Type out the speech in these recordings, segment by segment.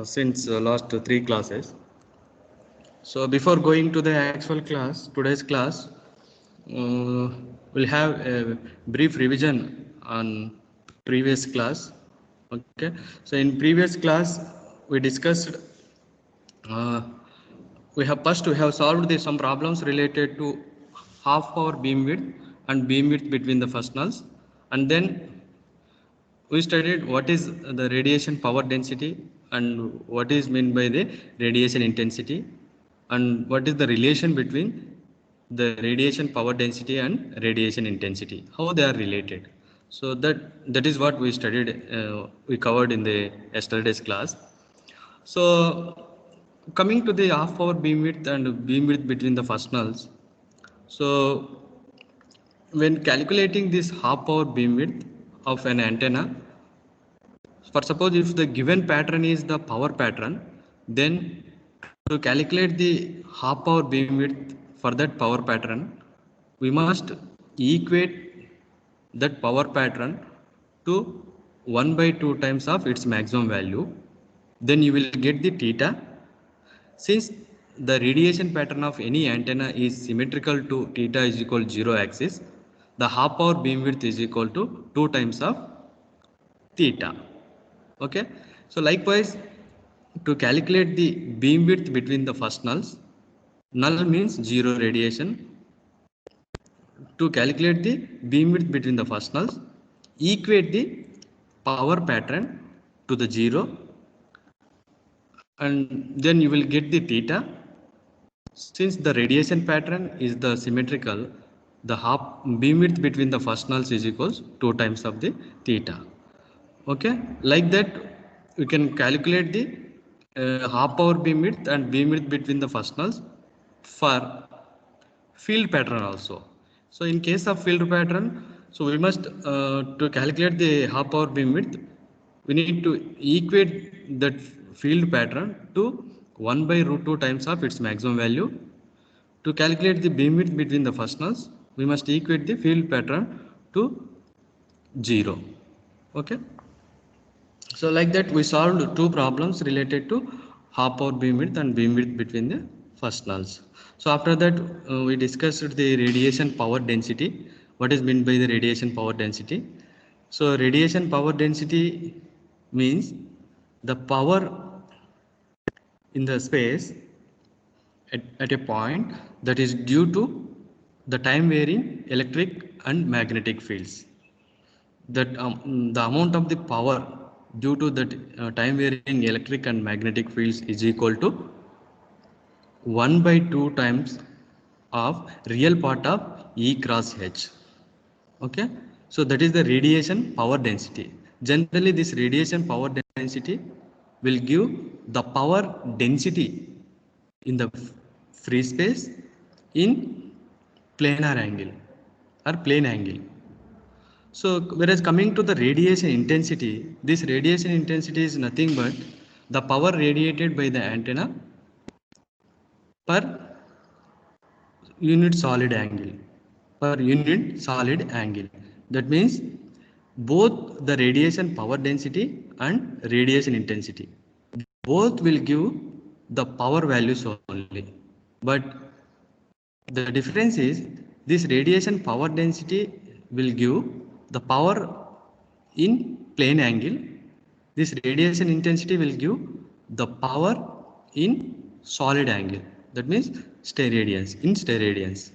since last three classes. So before going to the actual class, today's class, we'll have a brief revision on previous class. Okay, so in previous class we discussed we have solved some problems related to half power beam width and beam width between the first nulls, and then we studied what is the radiation power density and what is meant by the radiation intensity and what is the relation between the radiation power density and radiation intensity, how they are related. So that is what we studied, we covered in the yesterday's class. So coming to the half power beam width and beam width between the first nulls, so when calculating this half power beam width of an antenna, for suppose if the given pattern is the power pattern, then to calculate the half power beam width for that power pattern, we must equate that power pattern to 1 by 2 times of its maximum value. Then you will get the theta. Since the radiation pattern of any antenna is symmetrical to theta is equal to 0 axis, the half power beam width is equal to 2 times of theta. Okay, so likewise, to calculate the beam width between the first nulls, null means 0 radiation. To calculate the beam width between the first nulls, equate the power pattern to the 0, and then you will get the theta. Since the radiation pattern is the symmetrical, the half beam width between the first nulls is equals 2 times of the theta. Okay, like that we can calculate the half power beam width and beam width between the first nulls for field pattern also. So in case of field pattern, so we must to calculate the half power beam width, we need to equate that field pattern to 1 by root 2 times of its maximum value. To calculate the beam width between the first nulls, we must equate the field pattern to 0. Okay. So like that we solved two problems related to half power beam width and beam width between the first nulls. So after that we discussed the radiation power density. What is meant by the radiation power density? So radiation power density means the power in the space at a point that is due to the time varying electric and magnetic fields. That the amount of the power due to that time varying electric and magnetic fields is equal to 1 by 2 times of real part of E cross H. Okay, so that is the radiation power density. Generally this radiation power density will give the power density in the free space in planar angle or plane angle. So whereas coming to the radiation intensity, this radiation intensity is nothing but the power radiated by the antenna per unit solid angle, per unit solid angle. That means both the radiation power density and radiation intensity, both will give the power values only. But the difference is this radiation power density will give the power in plane angle. This radiation intensity will give the power in solid angle. That means steradians, in steradians.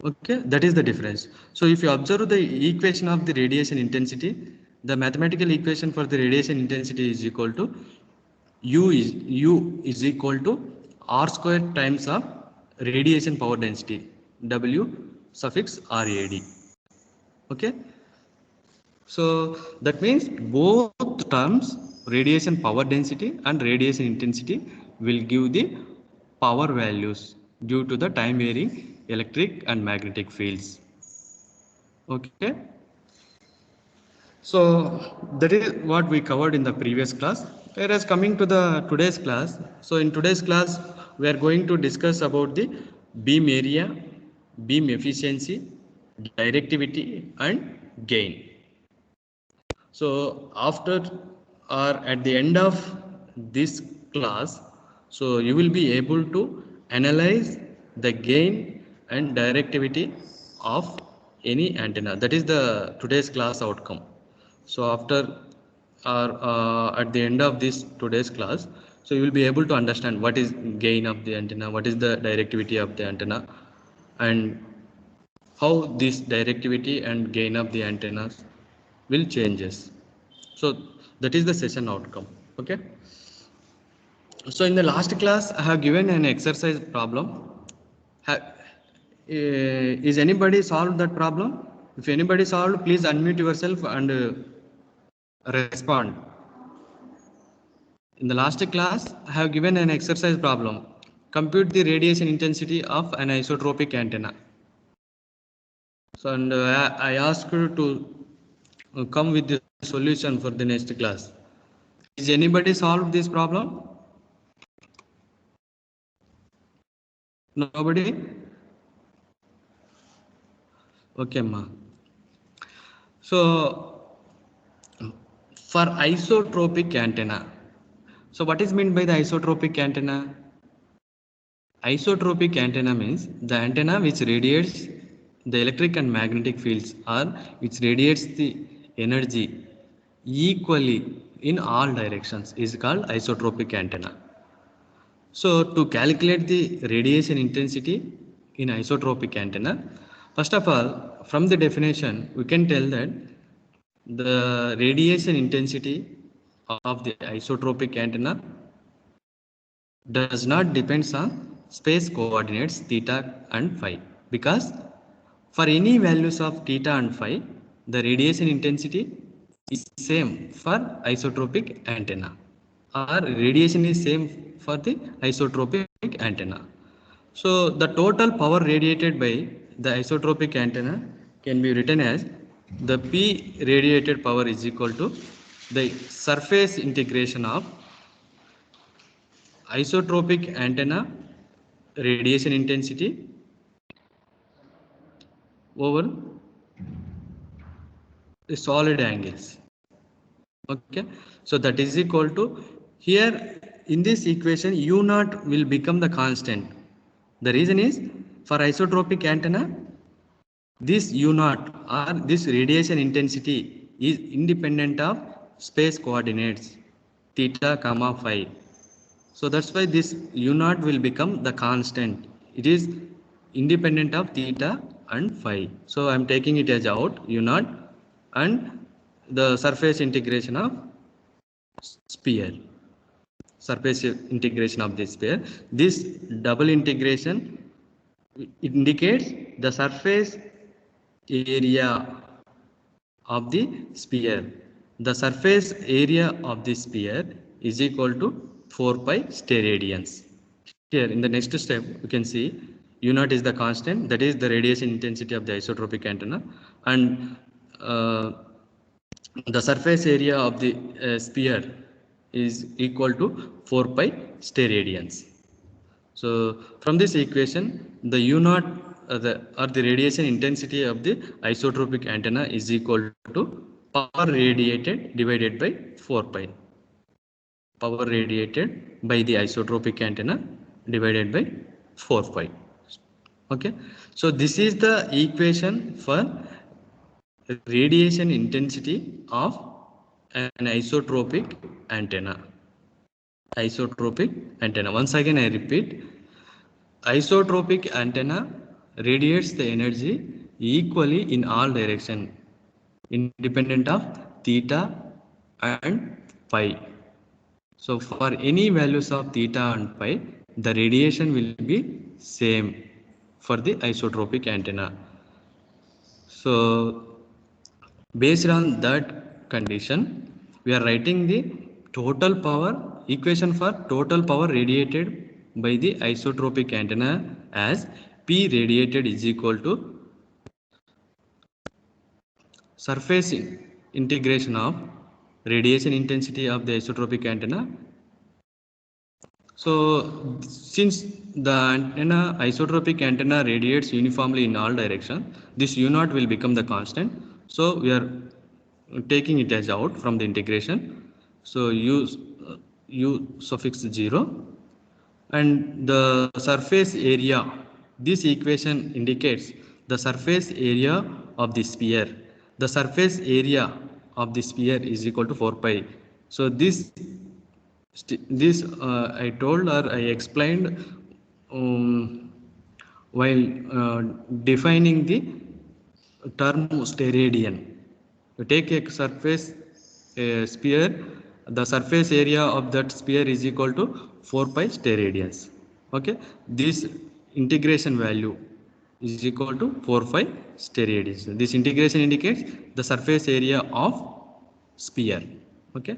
Okay, that is the difference. So if you observe the equation of the radiation intensity, the mathematical equation for the radiation intensity is equal to U is equal to R square times of radiation power density, W suffix RAD. Okay, so that means both terms, radiation power density and radiation intensity, will give the power values due to the time varying electric and magnetic fields. Okay, so that is what we covered in the previous class. Whereas coming to the today's class, so in today's class we are going to discuss about the beam area, beam efficiency, directivity and gain. So after or at the end of this class, so you will be able to analyze the gain and directivity of any antenna. That is the today's class outcome. So after or at the end of this today's class, so you will be able to understand what is gain of the antenna, what is the directivity of the antenna, and how this directivity and gain of the antennas will changes. So that is the session outcome. Okay. So in the last class, I have given an exercise problem. Is anybody solved that problem? If anybody solved, please unmute yourself and respond. In the last class, I have given an exercise problem. Compute the radiation intensity of an isotropic antenna. So and I asked you to come with the solution for the next class. Is anybody solved this problem? Nobody? Okay, ma. So for isotropic antenna, so what is meant by the isotropic antenna? Isotropic antenna means the antenna which radiates the electric and magnetic fields, or which radiates the energy equally in all directions, is called isotropic antenna. So to calculate the radiation intensity in isotropic antenna, first of all, from the definition, we can tell that the radiation intensity of the isotropic antenna does not depends on space coordinates theta and phi, because for any values of theta and phi, the radiation intensity is same for isotropic antenna, or radiation is same for the isotropic antenna. So the total power radiated by the isotropic antenna can be written as the P radiated power is equal to the surface integration of isotropic antenna radiation intensity over the solid angles. Okay, so that is equal to, here in this equation u naught will become the constant. The reason is, for isotropic antenna, this u naught or this radiation intensity is independent of space coordinates theta comma phi. So that's why this u naught will become the constant. It is independent of theta and phi. So I am taking it as out u naught and the surface integration of sphere. Surface integration of this sphere. This double integration indicates the surface area of the sphere. The surface area of the sphere is equal to 4 pi steradians. Here in the next step, you can see u naught is the constant, that is the radiation intensity of the isotropic antenna, and the surface area of the sphere is equal to 4 pi steradians. So from this equation, the u naught or the radiation intensity of the isotropic antenna is equal to power radiated divided by 4 pi. Power radiated by the isotropic antenna divided by 4 pi. Okay, so this is the equation for radiation intensity of an isotropic antenna. Isotropic antenna. Once again, I repeat, isotropic antenna radiates the energy equally in all directions, independent of theta and phi. So for any values of theta and phi, the radiation will be same for the isotropic antenna. So based on that condition, we are writing the total power equation for total power radiated by the isotropic antenna as P radiated is equal to surface integration of radiation intensity of the isotropic antenna. So since the antenna isotropic antenna radiates uniformly in all directions, this u naught will become the constant. So we are taking it as out from the integration. So u suffix 0, and the surface area, this equation indicates the surface area of the sphere. The surface area of the sphere is equal to 4 pi. So this I told or I explained while defining the term steradian. You take a surface sphere, the surface area of that sphere is equal to 4 pi steradians. Okay, this integration value is equal to 4 pi steradians. This integration indicates the surface area of sphere. Okay,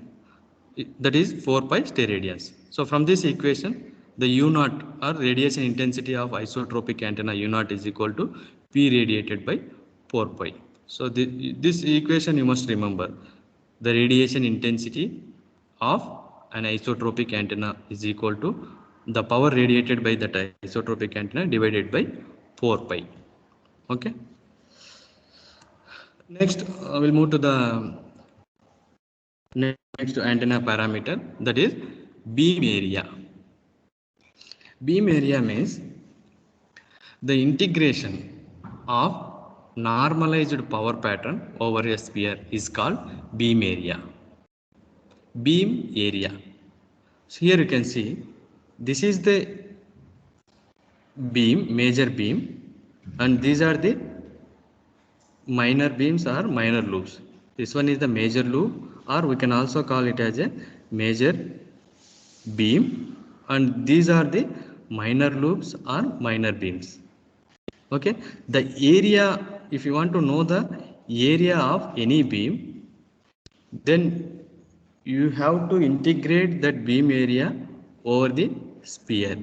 that is 4 pi steradians. So from this equation, the U naught or radiation intensity of isotropic antenna U naught is equal to P radiated by 4 pi. So this equation you must remember. The radiation intensity of an isotropic antenna is equal to the power radiated by that isotropic antenna divided by 4 pi. Okay. Next, we'll move to the next antenna parameter, that is beam area. Beam area means the integration of normalized power pattern over a sphere is called beam area. Beam area. So here you can see this is the beam, major beam, and these are the minor beams or minor loops. This one is the major loop, or we can also call it as a major beam, and these are the minor loops or minor beams. Okay, the area, if you want to know the area of any beam, then you have to integrate that beam area over the sphere.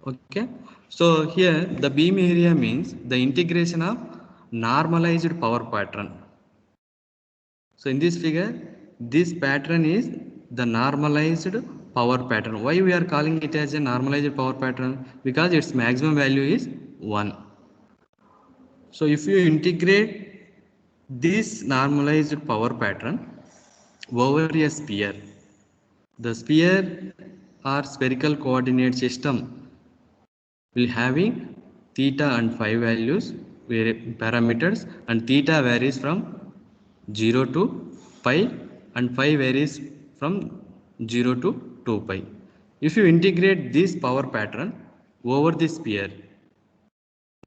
Okay, so here the beam area means the integration of normalized power pattern. So in this figure, this pattern is the normalized power pattern. Why we are calling it as a normalized power pattern? Because its maximum value is 1. So if you integrate this normalized power pattern over a sphere, the sphere or spherical coordinate system will having theta and phi values parameters, and theta varies from 0 to pi and phi varies from 0 to 2 pi. If you integrate this power pattern over the sphere,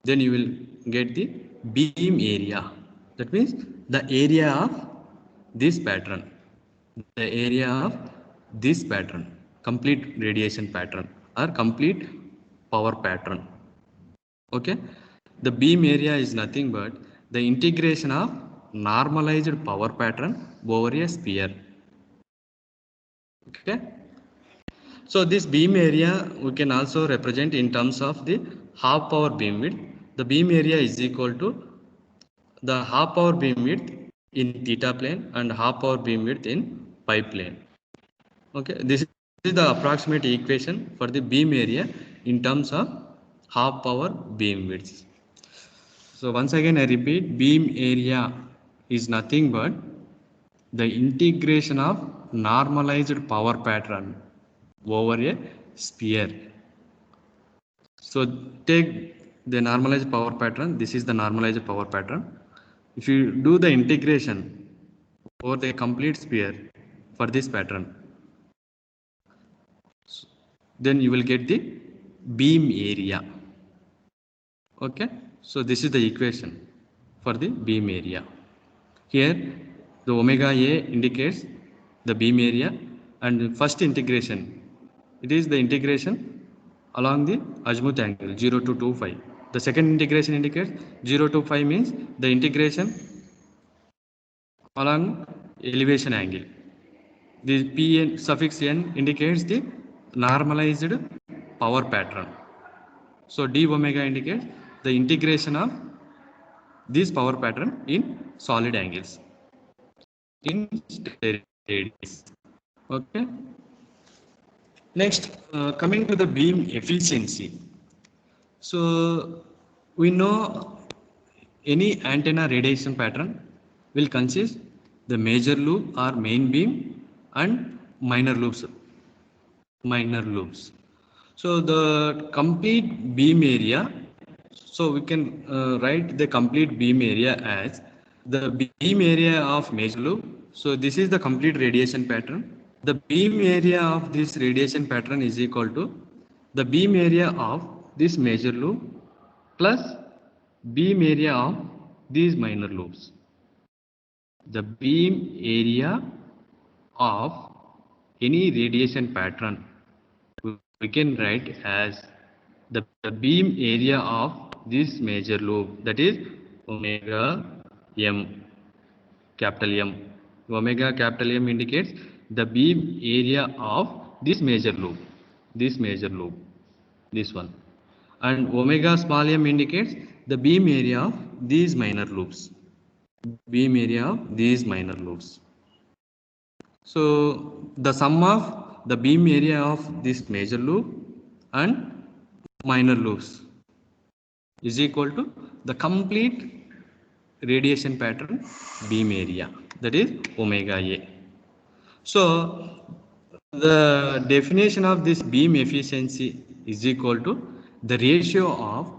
then you will get the beam area. That means the area of this pattern, the area of this pattern, complete radiation pattern or complete power pattern. Okay, the beam area is nothing but the integration of normalized power pattern over a sphere. Okay, so this beam area we can also represent in terms of the half power beam width. The beam area is equal to the half power beam width in theta plane and half power beam width in pi plane. Okay, this is the approximate equation for the beam area in terms of half power beam widths. So once again I repeat, beam area is nothing but the integration of normalized power pattern over a sphere. So take the normalized power pattern. This is the normalized power pattern. If you do the integration over the complete sphere for this pattern, then you will get the beam area. Okay, so this is the equation for the beam area. Here the omega A indicates the beam area, and first integration, it is the integration along the azimuth angle 0 to 2 phi. The second integration indicates 0 to 5 means the integration along elevation angle. The P suffix n indicates the normalized power pattern. So d omega indicates the integration of this power pattern in solid angles, in stereoids. Okay. Next, coming to the beam efficiency. So we know any antenna radiation pattern will consist the major loop or main beam and minor loops. So the complete beam area, so we can write the complete beam area as the beam area of major loop. So this is the complete radiation pattern. The beam area of this radiation pattern is equal to the beam area of this major loop plus beam area of these minor loops. The beam area of any radiation pattern we can write as the beam area of this major loop, that is omega m, capital M. Omega capital M indicates the beam area of this major loop, this one, and omega small m indicates the beam area of these minor loops, So the sum of the beam area of this major loop and minor loops is equal to the complete radiation pattern beam area, that is omega A. So the definition of this beam efficiency is equal to the ratio of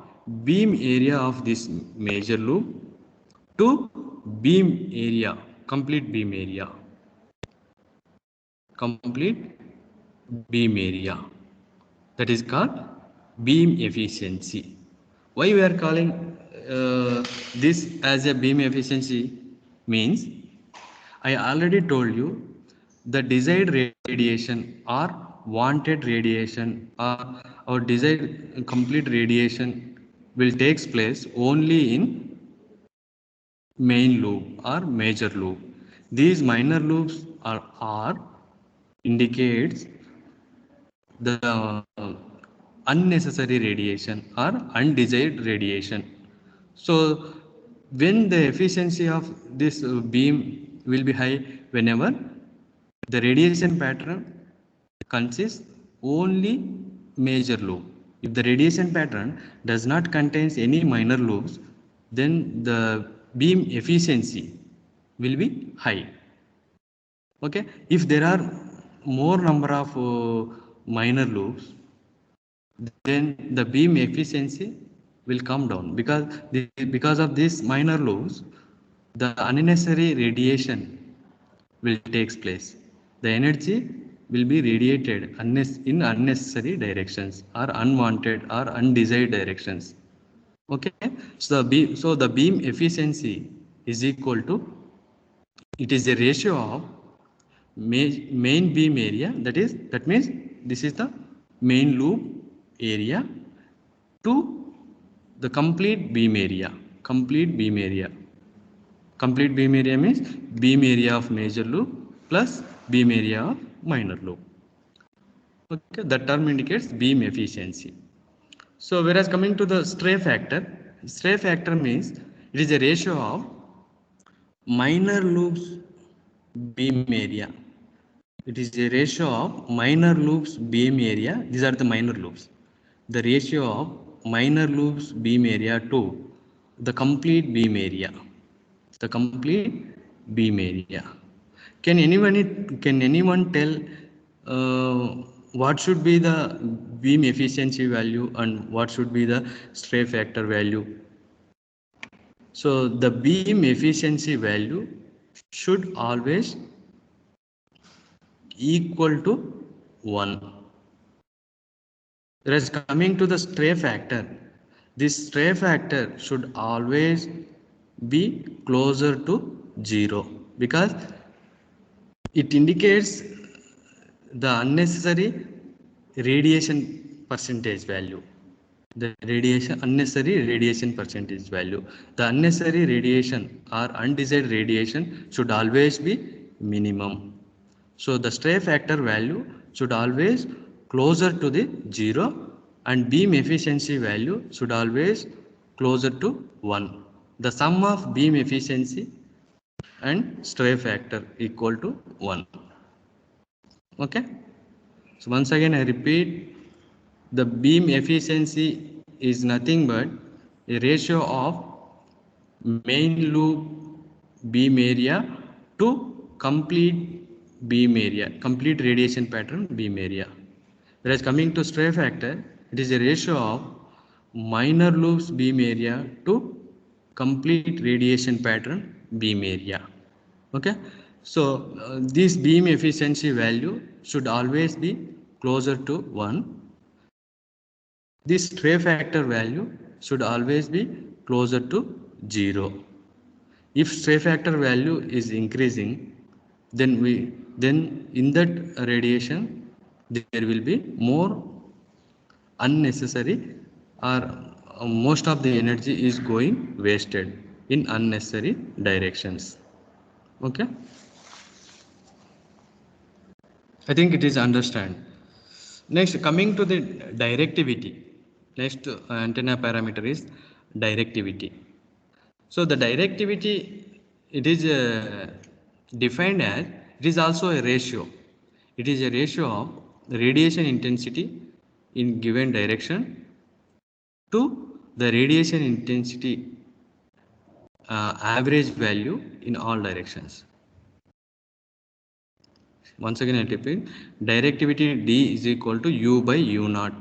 beam area of this major loop to beam area, complete beam area, that is called beam efficiency. Why we are calling this as a beam efficiency means, I already told you the desired radiation or wanted radiation or desired complete radiation will takes place only in main loop or major loop. These minor loops are indicates the unnecessary radiation or undesired radiation. So when the efficiency of this beam will be high whenever the radiation pattern consists only major loop. If the radiation pattern does not contains any minor loops, then the beam efficiency will be high. Okay, if there are more number of minor loops, then the beam efficiency will come down, because of these minor loops the unnecessary radiation will takes place. The energy will be radiated in unnecessary directions or unwanted or undesired directions. Okay, so the beam efficiency is equal to, it is a ratio of main beam area, that means this is the main loop area, to the complete beam area. Complete beam area means beam area of major loop plus beam area of minor loop. Okay, that term indicates beam efficiency. So whereas coming to the stray factor means it is a ratio of minor loops beam area. It is a ratio of minor loops beam area. These are the minor loops. The ratio of minor loops beam area to the complete beam area. The complete beam area. Can anyone tell what should be the beam efficiency value and what should be the stray factor value? So the beam efficiency value should always equal to 1. Whereas coming to the stray factor, this stray factor should always be closer to 0, because it indicates the unnecessary radiation percentage value. The unnecessary radiation percentage value. The unnecessary radiation or undesired radiation should always be minimum. So the stray factor value should always closer to the 0 and beam efficiency value should always closer to 1. The sum of beam efficiency and stray factor equal to 1. Okay. So once again I repeat, the beam efficiency is nothing but a ratio of main loop beam area to complete beam area, complete radiation pattern beam area. Whereas coming to stray factor, it is a ratio of minor loops beam area to complete radiation pattern beam area. Okay, so this beam efficiency value should always be closer to 1. This stray factor value should always be closer to 0. If stray factor value is increasing, then in that radiation there will be more unnecessary, or most of the energy is going wasted in unnecessary directions. Okay, I think it is understand. Next, coming to the directivity. Next antenna parameter is directivity. So the directivity, it is defined as, it is also a ratio. It is a ratio of radiation intensity in given direction to the radiation intensity average value in all directions. Once again I repeat, directivity D is equal to U by U naught,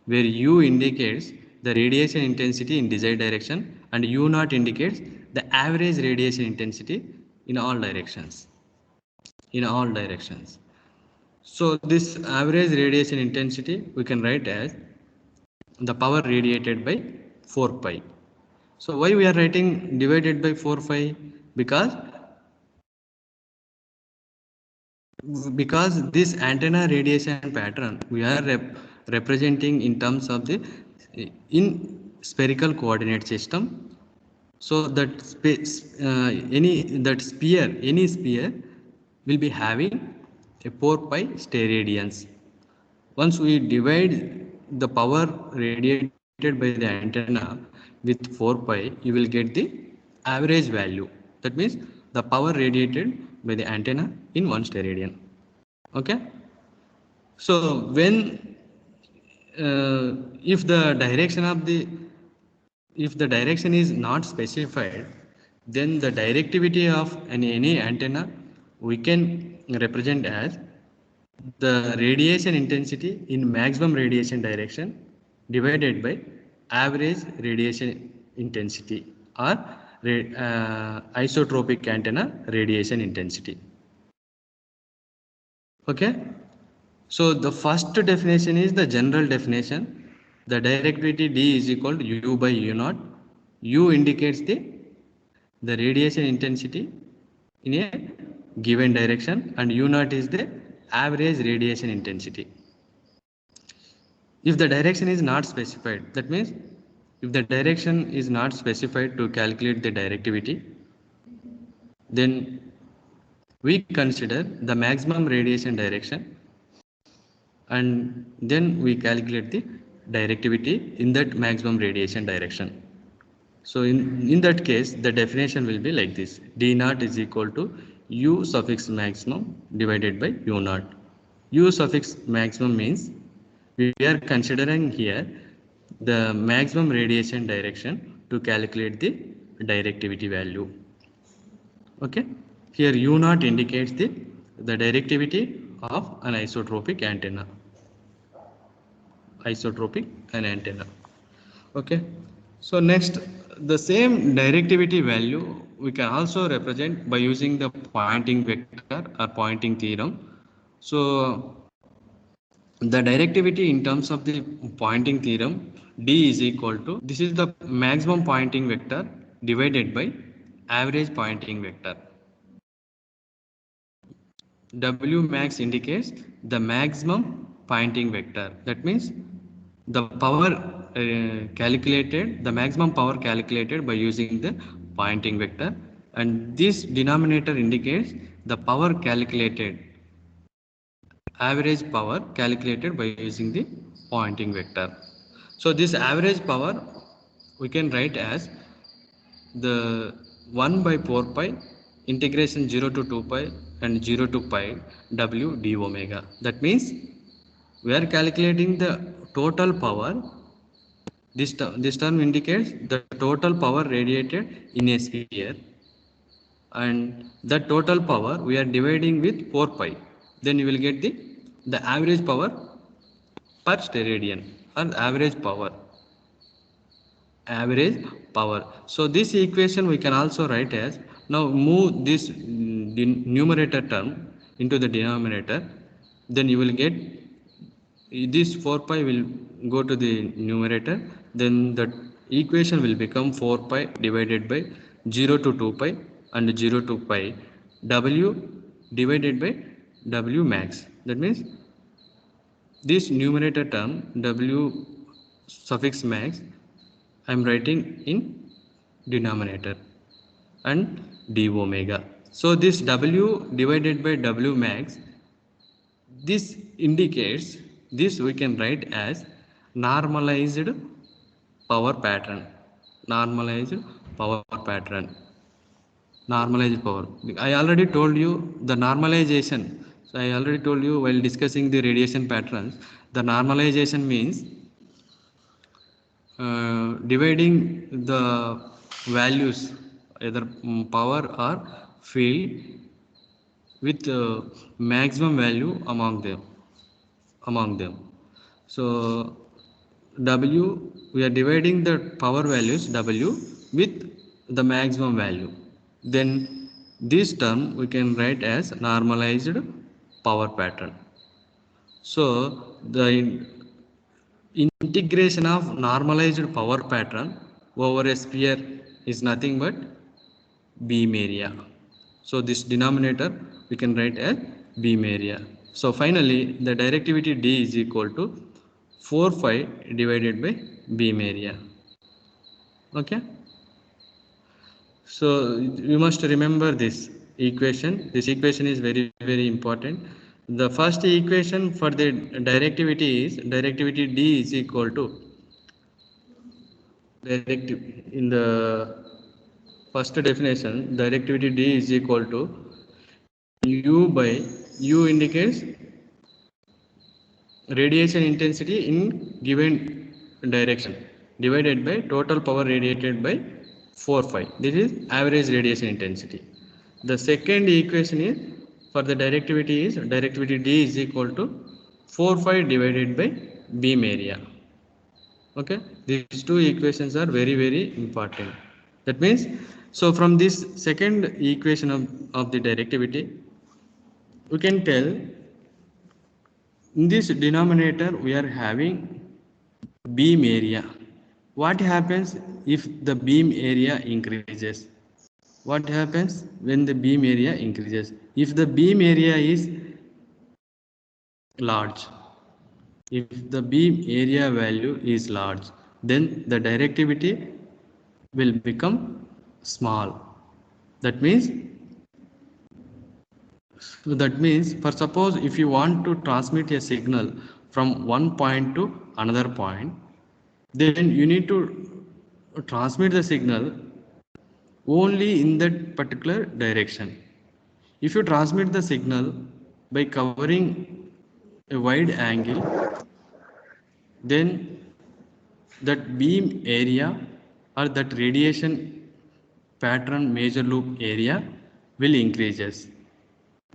where U indicates the radiation intensity in desired direction and U naught indicates the average radiation intensity in all directions. So this average radiation intensity we can write as the power radiated by 4 pi. So why we are writing divided by 4 pi? Because this antenna radiation pattern we are representing in terms of the in spherical coordinate system. So that any sphere will be having a 4 pi steradians. Once we divide the power radiated by the antenna with 4 pi, you will get the average value. That means the power radiated by the antenna in 1 steradian. Okay. So when if the direction is not specified, then the directivity of any antenna we can represent as the radiation intensity in maximum radiation direction divided by average radiation intensity, or isotropic antenna radiation intensity. Okay, so the first definition is the general definition. The directivity D is equal to U by U naught. U indicates the radiation intensity in a given direction and U naught is the average radiation intensity. If the direction is not specified, that means if the direction is not specified to calculate the directivity, then we consider the maximum radiation direction and then we calculate the directivity in that maximum radiation direction. So in that case, the definition will be like this: D naught is equal to U suffix maximum divided by U naught. U suffix maximum means we are considering here the maximum radiation direction to calculate the directivity value. Okay, here U naught indicates the directivity of an isotropic antenna. Okay, so next, the same directivity value we can also represent by using the Poynting vector or Poynting theorem. So the directivity in terms of the Poynting theorem, D is equal to, this is the maximum Poynting vector divided by average Poynting vector. W max indicates the maximum Poynting vector. That means the power calculated, the maximum power calculated by using the Poynting vector, and this denominator indicates the power calculated, average power calculated by using the Poynting vector. So this average power we can write as the 1 by 4 pi integration 0 to 2 pi and 0 to pi W d omega. That means we are calculating the total power. This term indicates the total power radiated in a sphere and the total power we are dividing with 4 pi. Then you will get the average power per steradian, or average power. So this equation we can also write as, now move this numerator term into the denominator, then you will get this 4 pi will go to the numerator, then the equation will become 4 pi divided by 0 to 2 pi and 0 to pi w divided by w max. That means this numerator term w suffix max I am writing in denominator and d omega. So this w divided by w max, this indicates, this we can write as normalized power pattern. Normalized power pattern. Normalized power. I already told you the normalization. So I already told you while discussing the radiation patterns, the normalization means dividing the values, either power or field, with maximum value among them. So w, we are dividing the power values w with the maximum value, then this term we can write as normalized power pattern. So the integration of normalized power pattern over a sphere is nothing but beam area. So this denominator we can write as beam area. So finally the directivity D is equal to 4 phi divided by beam area. Okay. So you must remember this equation. This equation is very important. The first equation for the directivity is directivity D is equal to in the first definition, directivity D is equal to U by, U indicates radiation intensity in given direction divided by total power radiated by 4 phi. This is average radiation intensity. The second equation is for the directivity is directivity D is equal to 4 phi divided by beam area. Okay, these two equations are very important. That means, so from this second equation of the directivity, we can tell in this denominator we are having beam area. What happens if the beam area increases? What happens when the beam area increases? If the beam area is large, if the beam area value is large, then the directivity will become small. That means for suppose if you want to transmit a signal from one point to another point, then you need to transmit the signal only in that particular direction. If you transmit the signal by covering a wide angle, then that beam area or that radiation pattern major loop area will increases.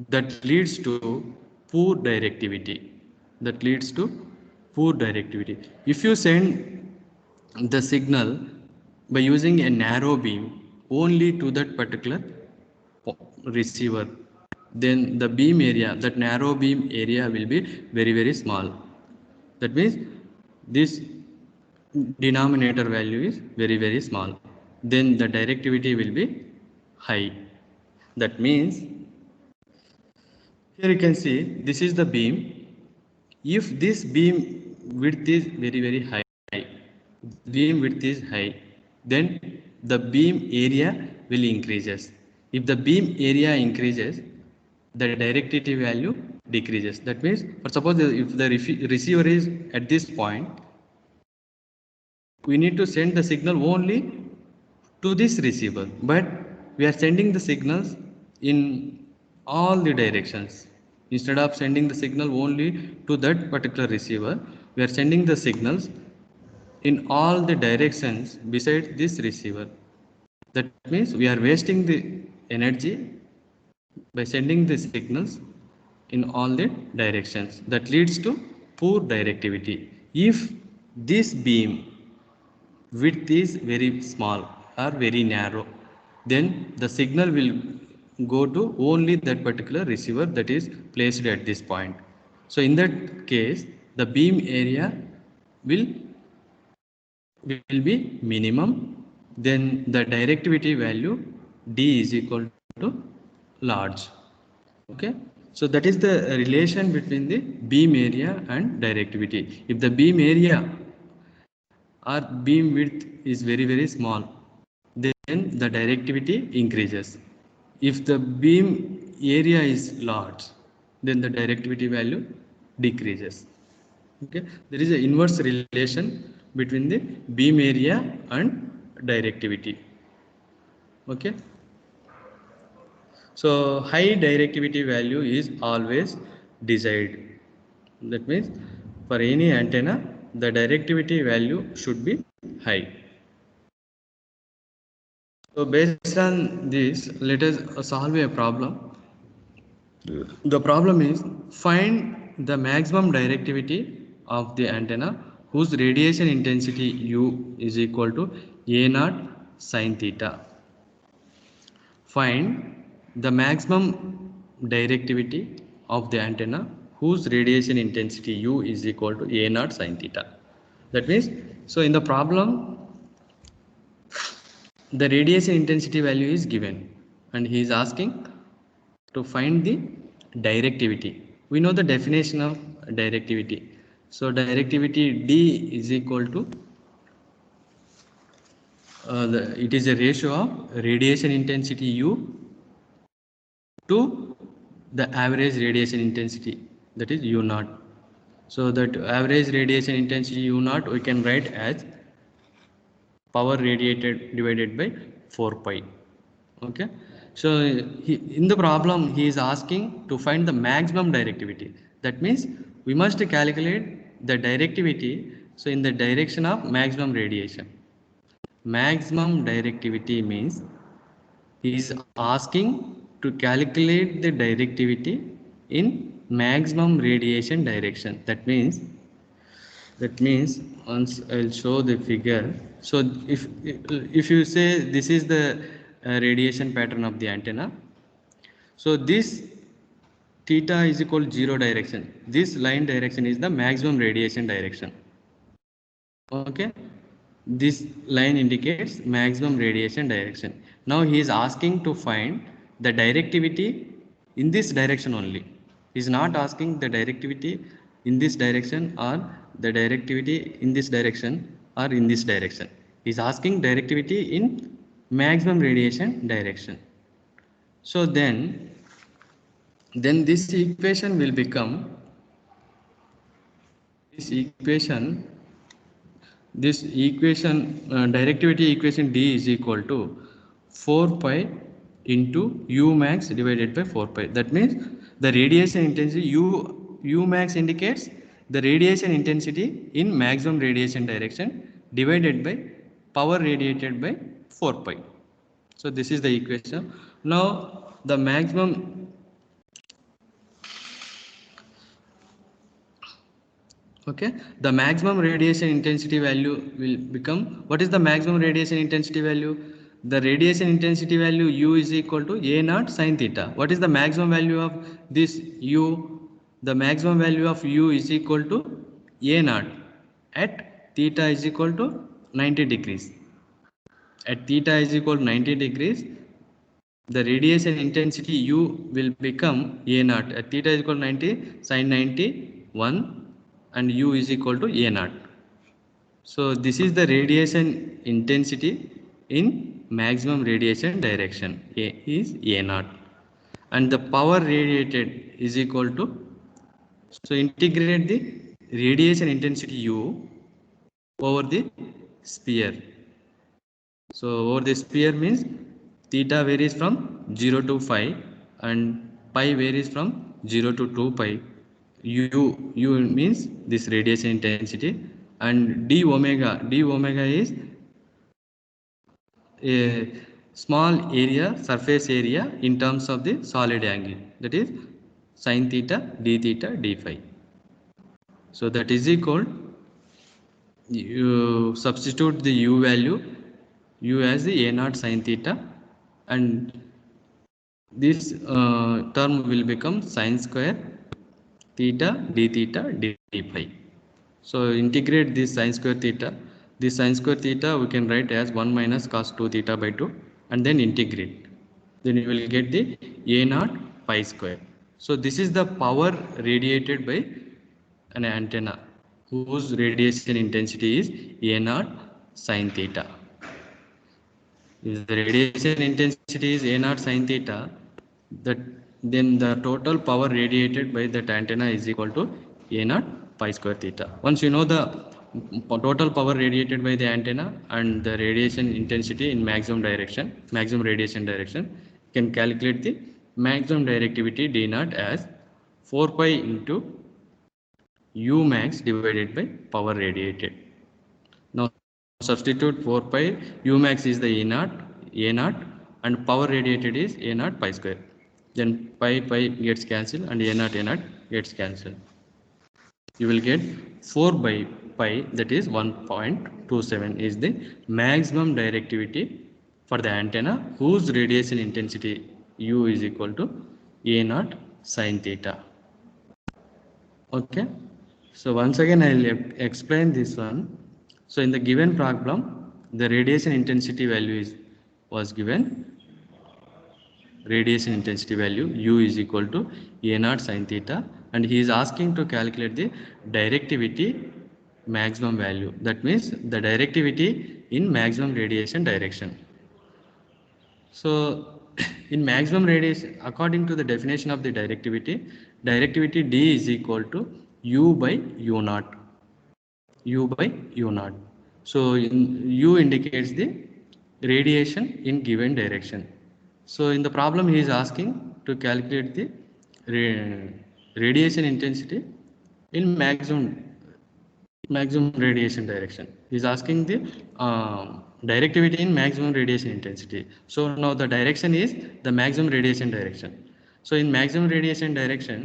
That leads to poor directivity. That leads to poor directivity. If you send the signal by using a narrow beam only to that particular receiver, then the beam area, that narrow beam area will be very small. That means this denominator value is very small. Then the directivity will be high. That means here you can see this is the beam. If this beam width is very high, beam width is high, then the beam area will increases. If the beam area increases, the directivity value decreases. That means, for suppose if the receiver is at this point, we need to send the signal only to this receiver, but we are sending the signals in all the directions. Instead of sending the signal only to that particular receiver, we are sending the signals in all the directions besides this receiver. That means we are wasting the energy by sending the signals in all the directions. That leads to poor directivity. If this beam width is very small or very narrow, then the signal will go to only that particular receiver that is placed at this point. So in that case, the beam area will be minimum. Then the directivity value D is equal to large. Okay, so that is the relation between the beam area and directivity. If the beam area or beam width is very small, then the directivity increases. If the beam area is large, then the directivity value decreases. Okay, there is an inverse relation between the beam area and directivity. Okay, so high directivity value is always desired. That means for any antenna, the directivity value should be high. So based on this, let us solve a problem. The problem is find the maximum directivity of the antenna whose radiation intensity U is equal to A0 sin theta. Find the maximum directivity of the antenna whose radiation intensity U is equal to A0 sin theta. That means, so in the problem, the radiation intensity value is given and he is asking to find the directivity. We know the definition of directivity. So directivity D is equal to it is a ratio of radiation intensity U to the average radiation intensity, that is U naught. So that average radiation intensity U naught we can write as power radiated divided by 4 pi. Okay, so in the problem he is asking to find the maximum directivity. That means we must calculate the directivity, so in the direction of maximum radiation. Maximum directivity means he is asking to calculate the directivity in maximum radiation direction. That means once I'll show the figure. So if you say this is the radiation pattern of the antenna, so this theta is equal to 0 direction. This line direction is the maximum radiation direction. Okay, this line indicates maximum radiation direction. Now he is asking to find the directivity in this direction only. He is not asking the directivity in this direction or the directivity in this direction or in this direction. He is asking directivity in maximum radiation direction. So then this equation will become this equation directivity equation D is equal to 4 pi into U max divided by 4 pi. That means the radiation intensity U max indicates the radiation intensity in maximum radiation direction divided by power radiated by 4 pi. So this is the equation. Now the maximum the maximum radiation intensity value will become, what is the maximum radiation intensity value? The radiation intensity value U is equal to A0 sin theta. What is the maximum value of this U? The maximum value of U is equal to A0 at theta is equal to 90 degrees. At theta is equal to 90 degrees, the radiation intensity U will become A0. At theta is equal to 90 sin 90 1 and U is equal to A0. So this is the radiation intensity in maximum radiation direction. A is A0 and the power radiated is equal to, so integrate the radiation intensity U over the sphere. So over the sphere means theta varies from 0 to 5 and pi varies from 0 to 2 pi. U means this radiation intensity and d omega is small area, surface area in terms of the solid angle, that is sin theta d theta d phi. So that is equal, you substitute the u value, u as the a naught sin theta, and this term will become sin square theta d theta d phi. So integrate this sin square theta. This sin square theta we can write as 1 minus cos 2 theta by 2, and then integrate. Then you will get the a naught pi square. So this is the power radiated by an antenna whose radiation intensity is a naught sin theta. If the radiation intensity is a naught sin theta, that then the total power radiated by that antenna is equal to a naught pi square theta. Once you know the total power radiated by the antenna and the radiation intensity in maximum radiation direction, you can calculate the maximum directivity d naught as 4 pi into u max divided by power radiated. Now substitute 4 pi, u max is the a naught, and power radiated is a naught pi square. Then pi gets cancelled and a naught gets cancelled. You will get 4 by pi, that is 1.27 is the maximum directivity for the antenna whose radiation intensity u is equal to a naught sin theta. Okay, so once again I will explain this one. So in the given problem, the radiation intensity value was given, radiation intensity value u is equal to a naught sin theta, and he is asking to calculate the directivity maximum value. That means the directivity in maximum radiation direction. So in maximum radiation, according to the definition of the directivity d is equal to u by u naught. U by u naught. So u indicates the radiation in given direction. So in the problem he is asking to calculate the radiation intensity in maximum radiation direction. He is asking the directivity in maximum radiation intensity. So now the direction is the maximum radiation direction. So in maximum radiation direction,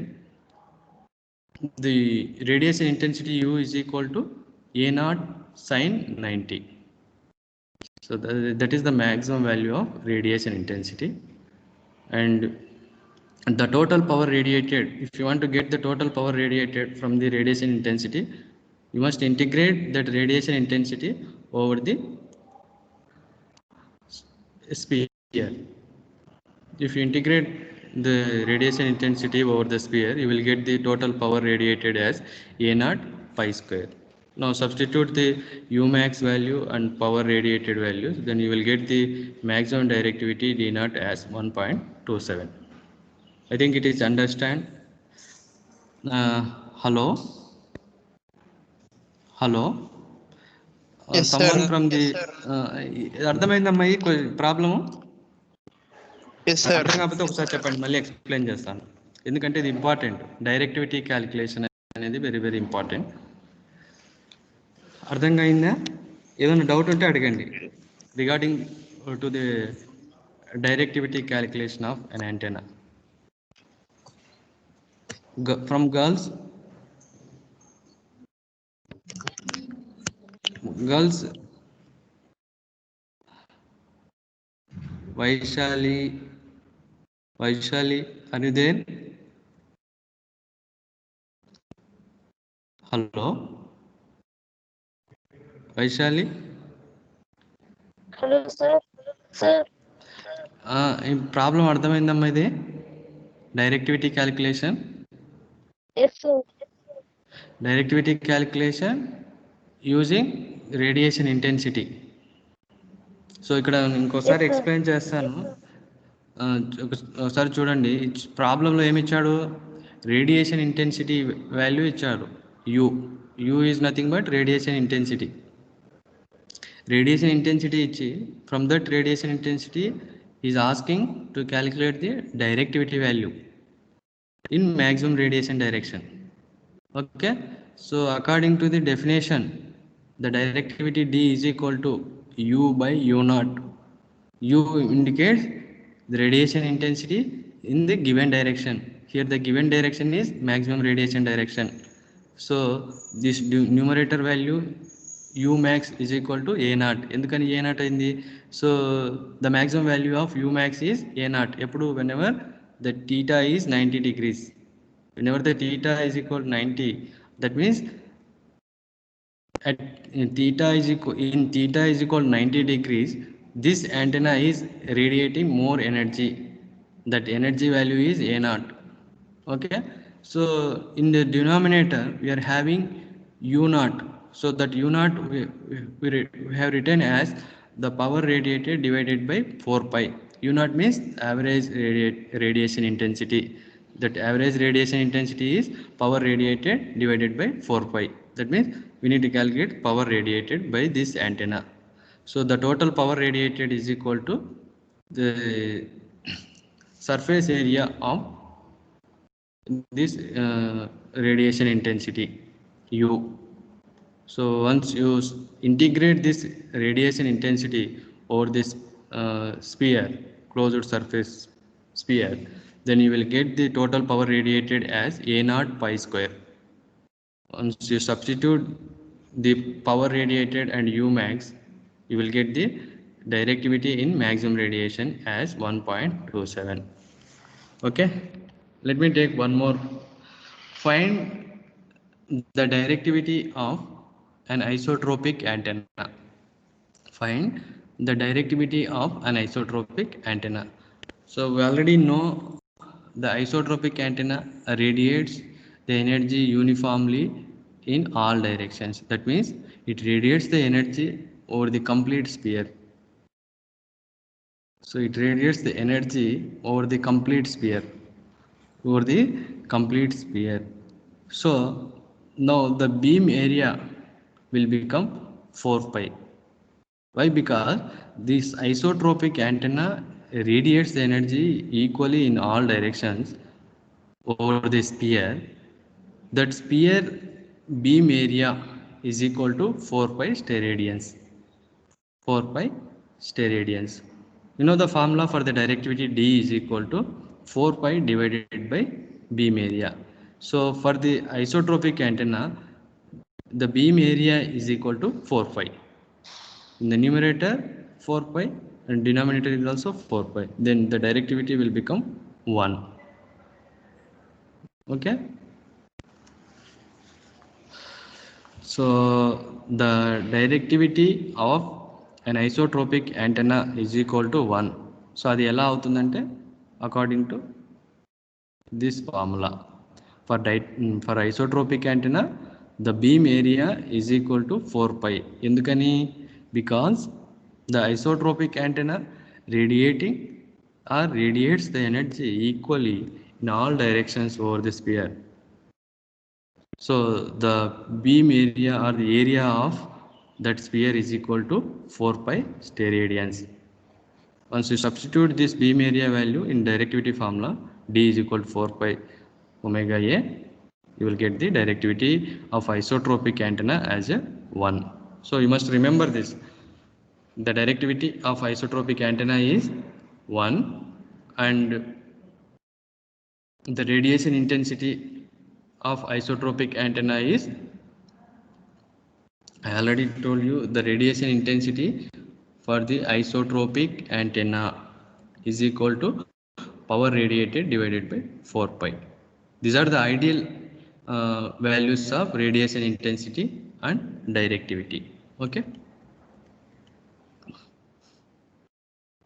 the radiation intensity u is equal to a naught sin 90. So that is the maximum value of radiation intensity. And the total power radiated, if you want to get the total power radiated from the radiation intensity, you must integrate that radiation intensity over the sphere. If you integrate the radiation intensity over the sphere, you will get the total power radiated as a naught pi square. Now substitute the u max value and power radiated values, then you will get the maximum directivity d naught as 1.27. I think it is understand. Hello. Yes, Someone sir. from the అర్థమైందమ్మా ఈ problem? Yes, sir. అర్థం కాకపోతే ఒకసారి చెప్పండి, మళ్ళీ explain చేస్తాను. ఎందుకంటే ఇది ఇంపార్టెంట్. డైరెక్టివిటీ క్యాలిక్యులేషన్ అనేది వెరీ వెరీ ఇంపార్టెంట్. అర్థం అయిందా? ఏదైనా డౌట్ ఉంటే అడగండి regarding to the directivity calculation of an antenna. From girls, Vaishali, are you there? Hello, Vaishali. Hello, sir. ఈ ప్రాబ్లం అర్థమైందమ్మా? ఇది directivity calculation. Yes, sir. Directivity calculation using radiation intensity. So ఇక్కడ ఇంకోసారి ఎక్స్ప్లెయిన్ చేస్తాను, ఒకసారి చూడండి. ప్రాబ్లంలో ఏమి ఇచ్చాడు? రేడియేషన్ ఇంటెన్సిటీ వాల్యూ ఇచ్చాడు, U is nothing but radiation intensity. Radiation intensity ఇచ్చి from that radiation intensity is asking to calculate the directivity value in maximum radiation direction. Okay, so according to the definition, the directivity d is equal to u by u naught. U indicates the radiation intensity in the given direction. Here the given direction is maximum radiation direction. So this numerator value U max is equal to A naught. ఎందుకని A naught అయింది? So the maximum value of U max is A naught. ఎప్పుడు whenever the theta is 90 degrees. Whenever the theta is equal to 90, that means at theta is equal to 90 degrees, this antenna is radiating more energy. That energy value is A naught. Okay, so in the denominator we are having U naught. So that U naught we have written as the power radiated divided by 4 pi. U naught means average radiation intensity. That average radiation intensity is power radiated divided by 4 pi. That means we need to calculate power radiated by this antenna. So the total power radiated is equal to the surface area of this radiation intensity U. So once you integrate this radiation intensity over this sphere, closed surface sphere, then you will get the total power radiated as A naught pi square. Once you substitute the power radiated and U max, you will get the directivity in maximum radiation as 1.27. Okay, let me take one more. Find the directivity of an isotropic antenna. Find the directivity of an isotropic antenna. So we already know the isotropic antenna radiates the energy uniformly in all directions. That means it radiates the energy over the complete sphere. So it radiates the energy over the complete sphere. So now the beam area will become 4 pi. Why? Because this isotropic antenna radiates the energy equally in all directions over the sphere. That sphere beam area is equal to 4 pi steradians. 4 pi steradians. You know the formula for the directivity D is equal to 4 pi divided by beam area. So for the isotropic antenna, the beam area is equal to 4 pi. In the numerator 4 pi and denominator is also 4 pi. Then the directivity will become 1. Okay. So the directivity of an isotropic antenna is equal to 1. So అది ఎలా అవుతుందంటే according to this formula. For isotropic antenna, the beam area is equal to 4 pi. ఎందుకని? Because the isotropic antenna radiates the energy equally in all directions over the sphere. So the beam area or the area of that sphere is equal to 4 pi steradians. Once you substitute this beam area value in directivity formula, D is equal to 4 pi omega A, you will get the directivity of isotropic antenna as a 1. So you must remember this. The directivity of isotropic antenna is 1 and the radiation intensity of isotropic antenna is, I already told you, the radiation intensity for the isotropic antenna is equal to power radiated divided by 4 pi. These are the ideal values of radiation intensity and directivity. Okay.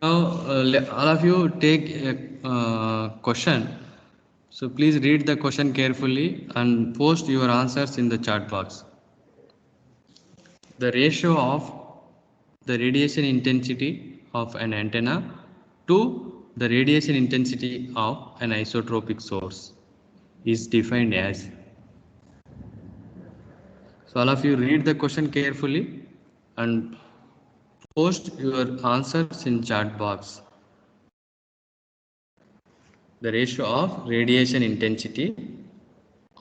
Now all of you take a question. So please read the question carefully and post your answers in the chat box. The ratio of the radiation intensity of an antenna to the radiation intensity of an isotropic source is defined as. So all of you read the question carefully and post your answers in chat box. The ratio of radiation intensity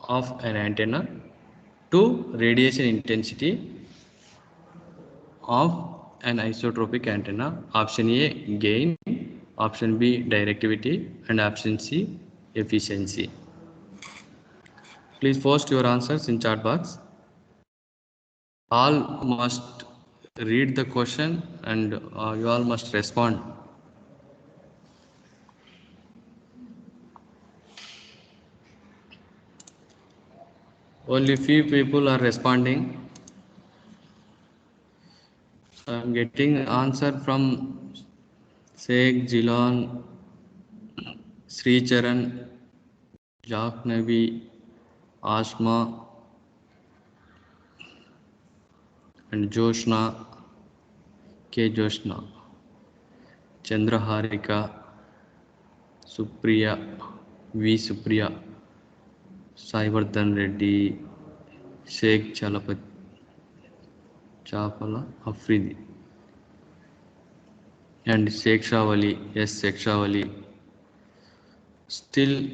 of an antenna to radiation intensity of an isotropic antenna? Option A, gain. Option B, directivity. And option C, efficiency. Please post your answers in chat box. All must read the question and you all must respond. Only few people are responding. So I am getting answer from Sheikh Jilan, Sri Charan, Jack Nabi, Asma, and Joshna, K. Joshna, Chandraharika, Supriya, V. Supriya, Saivardhan Reddy, Sheikh Chapala Afridi, and Sheikh Shawali, yes, Sheikh Shawali. Still,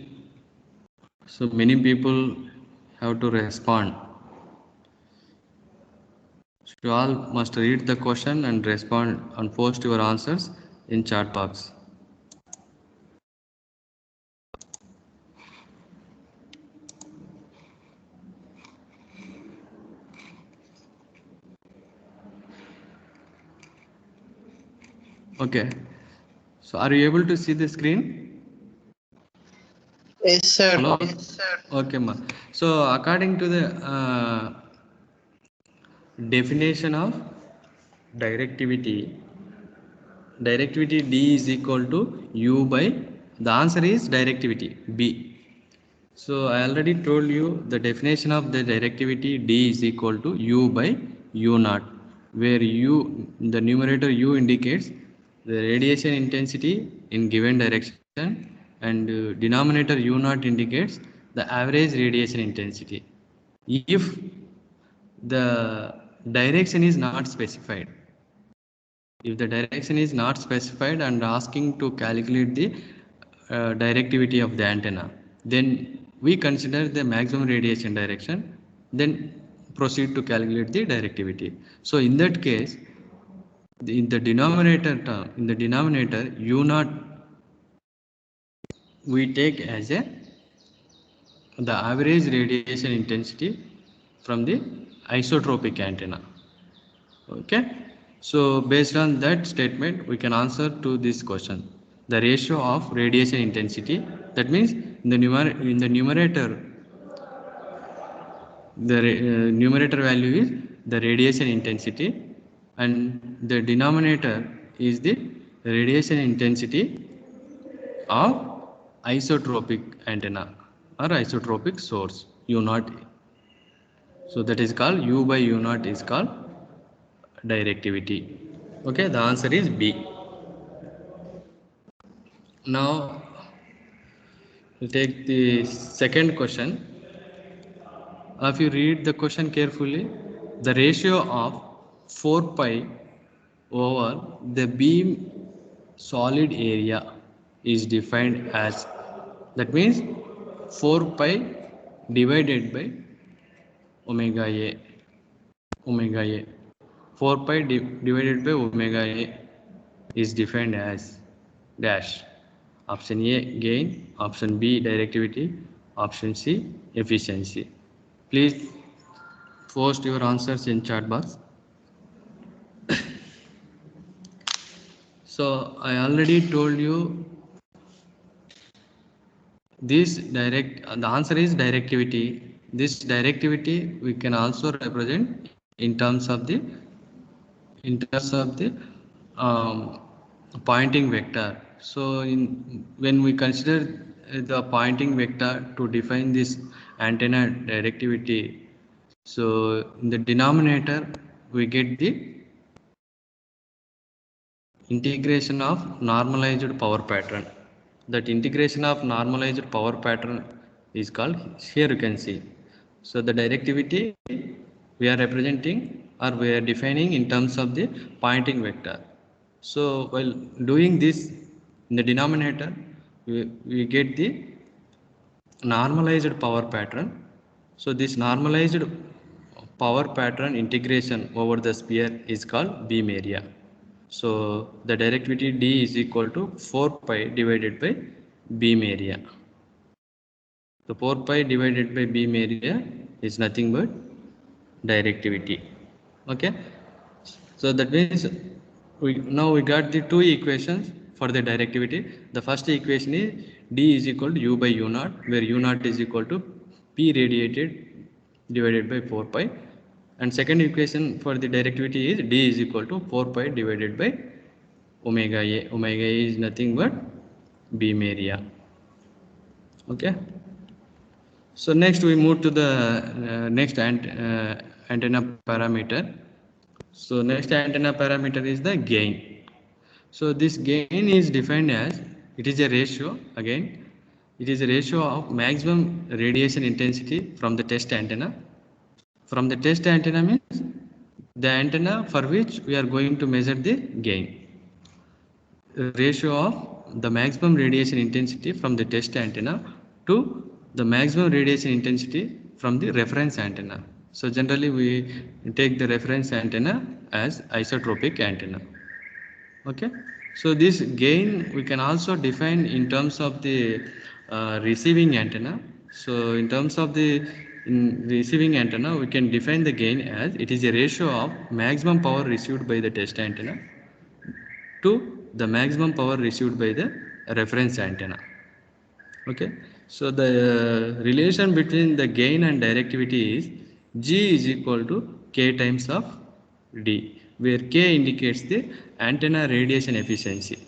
so many people have to respond. So you all must read the question and respond and post your answers in chat box. Okay. So are you able to see the screen? Yes, sir. Hello? Yes, sir. Okay, ma. So according to the definition of directivity, directivity D is equal to U by, the answer is directivity B. So I already told you the definition of the directivity D is equal to U by U naught, where U, the numerator U indicates the radiation intensity in given direction, and denominator U naught indicates the average radiation intensity. If the direction is not specified, if the direction is not specified and asking to calculate the directivity of the antenna, then we consider the maximum radiation direction, then proceed to calculate the directivity. So in that case, in the denominator term, in the denominator U naught we take as a the average radiation intensity from the isotropic antenna. Okay, so based on that statement we can answer to this question, the ratio of radiation intensity. That means in the numerator the numerator value is the radiation intensity and the denominator is the radiation intensity of isotropic antenna or isotropic source U naught. So that is called U by U naught is called directivity. Okay, the answer is B. Now we'll take the second question. If you read the question carefully, the ratio of 4 pi over the beam solid area is defined as, that means 4 pi divided by omega A. Omega A. 4 pi divided by omega A is defined as dash. Option A, gain. Option B, directivity. Option C, efficiency. Please post your answers in chat box. So I already told you this the answer is directivity. This directivity we can also represent in terms of the pointing vector. So when we consider the pointing vector to define this antenna directivity, so in the denominator we get the integration of normalized power pattern. That integration of normalized power pattern is called, here you can see. So the directivity we are representing or we are defining in terms of the pointing vector. So while doing this in the denominator, we get the normalized power pattern. So this normalized power pattern integration over the sphere is called beam area. So the directivity D is equal to 4 pi divided by beam area. The 4 pi divided by beam area is nothing but directivity. Okay, so that means now we got the two equations for the directivity. The first equation is D is equal to U by U naught, where U naught is equal to P radiated divided by 4 pi, and second equation for the directivity is D is equal to 4 pi divided by omega A. Omega A is nothing but beam area. Okay, so next we move to the next antenna parameter. So next antenna parameter is the gain. So this gain is defined as, it is a ratio, again it is a ratio of maximum radiation intensity from the test antenna. From the test antenna means the antenna for which we are going to measure the gain. Ratio of the maximum radiation intensity from the test antenna to the maximum radiation intensity from the reference antenna. So generally we take the reference antenna as isotropic antenna. Okay, so this gain we can also define in terms of the receiving antenna. So in terms of the receiving antenna, we can define the gain as, it is a ratio of maximum power received by the test antenna to the maximum power received by the reference antenna. Okay, so the relation between the gain and directivity is G is equal to K times of D, where K indicates the antenna radiation efficiency.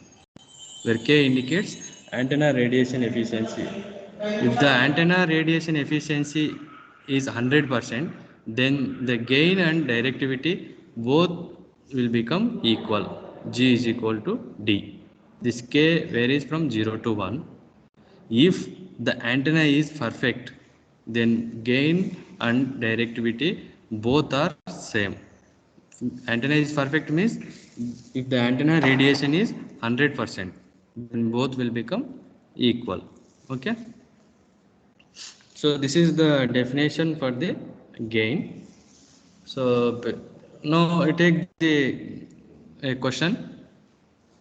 Where K indicates antenna radiation efficiency. If the antenna radiation efficiency is 100%, then the gain and directivity both will become equal. G is equal to D. This K varies from 0 to 1. If the antenna is perfect, then gain and directivity both are same. Antenna is perfect means if the antenna radiation is 100%, then both will become equal. Okay, so this is the definition for the gain. So now I take the question.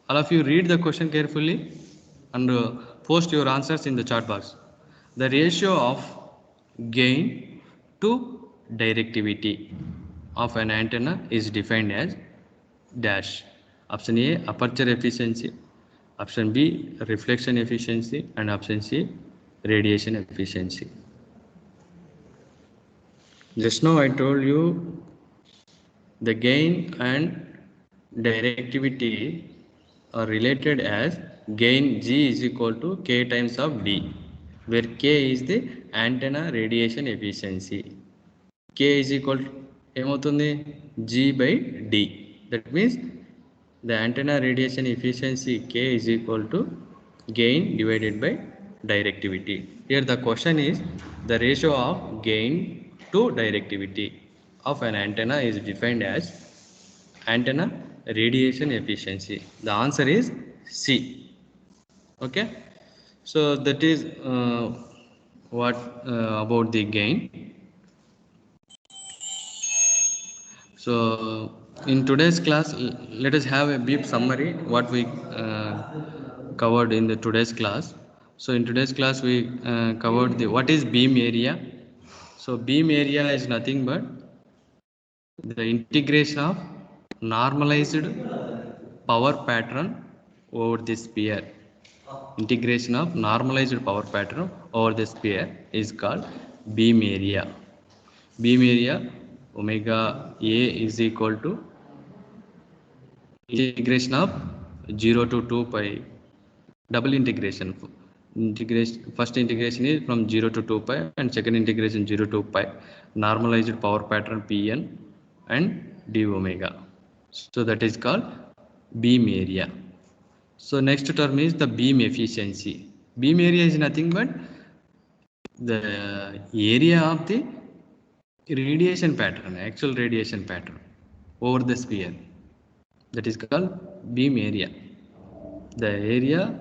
All of you read the question carefully and post your answers in the chat box. The ratio of gain to directivity of an antenna is defined as dash. Option A, aperture efficiency. Option B, reflection efficiency. And option C, radiation efficiency. Just now I told you the gain and directivity are related as gain G is equal to K times of D, where K is the antenna radiation efficiency. K is equal to G by D. That means the antenna radiation efficiency K is equal to gain divided by directivity. Here the question is, the ratio of gain to directivity of an antenna is defined as antenna radiation efficiency. The answer is C. Okay, so that is what about the gain. So in today's class, let us have a brief summary what we covered in the today's class. So in today's class we covered the what is beam area. So beam area is nothing but the integration of normalized power pattern over the sphere. Integration of normalized power pattern over the sphere is called beam area. Beam area omega A is equal to integration of 0 to 2 pi, double integration. First integration is from 0 to 2 pi and second integration 0 to pi, normalized power pattern Pn and d omega. So that is called beam area. So next term is the beam efficiency. Beam area is nothing but the area of the radiation pattern, actual radiation pattern over the sphere. That is called beam area. The area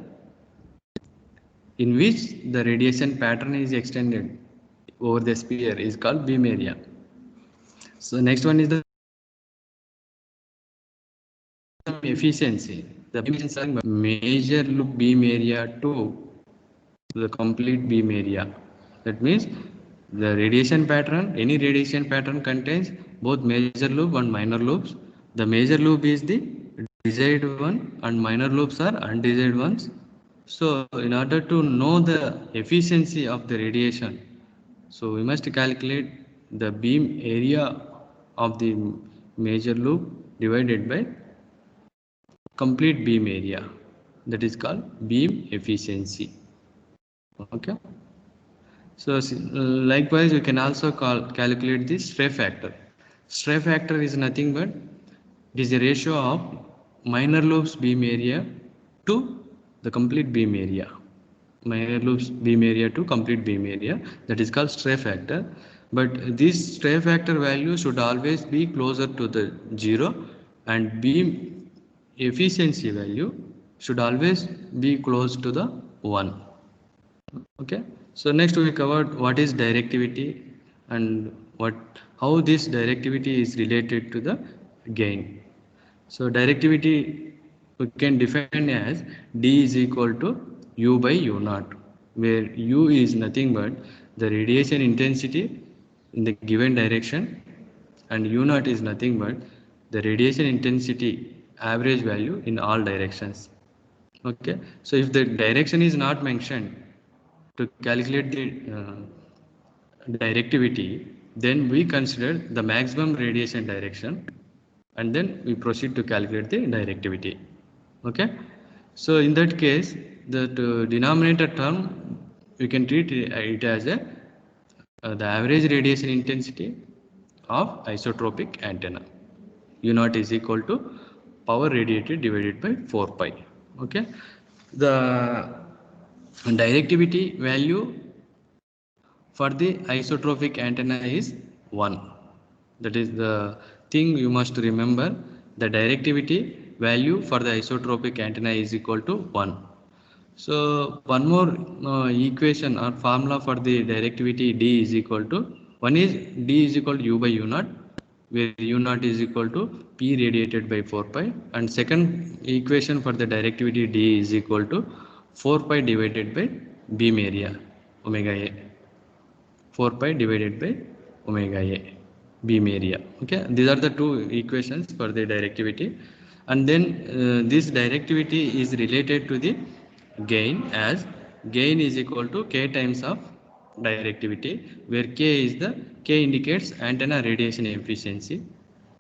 in which the radiation pattern is extended over the sphere is called beam area. So next one is the efficiency. The major loop beam area to the complete beam area. That means the radiation pattern, any radiation pattern contains both major loop and minor loops. The major loop is the desired one and minor loops are undesired ones. So in order to know the efficiency of the radiation, so we must calculate the beam area of the major loop divided by complete beam area. That is called beam efficiency. Okay. So likewise, you can also calculate the stray factor. Stray factor is nothing but it is a ratio of minor loops beam area to the complete beam area. Minor loops beam area to complete beam area, that is called stray factor. But this stray factor value should always be closer to the 0, and beam efficiency value should always be close to the 1. Okay, so next we covered what is directivity and how this directivity is related to the gain. So directivity we can define as D is equal to U by U naught, where U is nothing but the radiation intensity in the given direction, and U naught is nothing but the radiation intensity average value in all directions. Okay, so if the direction is not mentioned to calculate the directivity, then we consider the maximum radiation direction and then we proceed to calculate the directivity. Okay, so in that case, the denominator term we can treat it as the average radiation intensity of isotropic antenna. U naught is equal to power radiated divided by 4 pi. Okay, the directivity value for the isotropic antenna is 1. That is the thing you must remember. The directivity value for the isotropic antenna is equal to 1. So one more equation or formula for the directivity D is equal to, one is D is equal to U by U naught, where U naught is equal to P radiated by 4 pi, and second equation for the directivity D is equal to 4 pi divided by beam area omega A. 4 pi divided by omega A beam area. Okay, these are the two equations for the directivity, and then this directivity is related to the gain, as gain is equal to K times of directivity, where K indicates antenna radiation efficiency.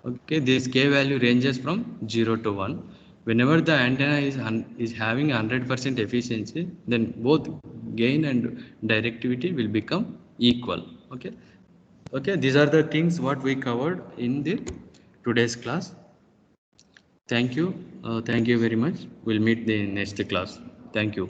Okay, this K value ranges from 0 to 1. Whenever the antenna is having 100% efficiency, then both gain and directivity will become equal. Okay, these are the things what we covered in the today's class. Thank you very much. We'll meet the next class. Thank you.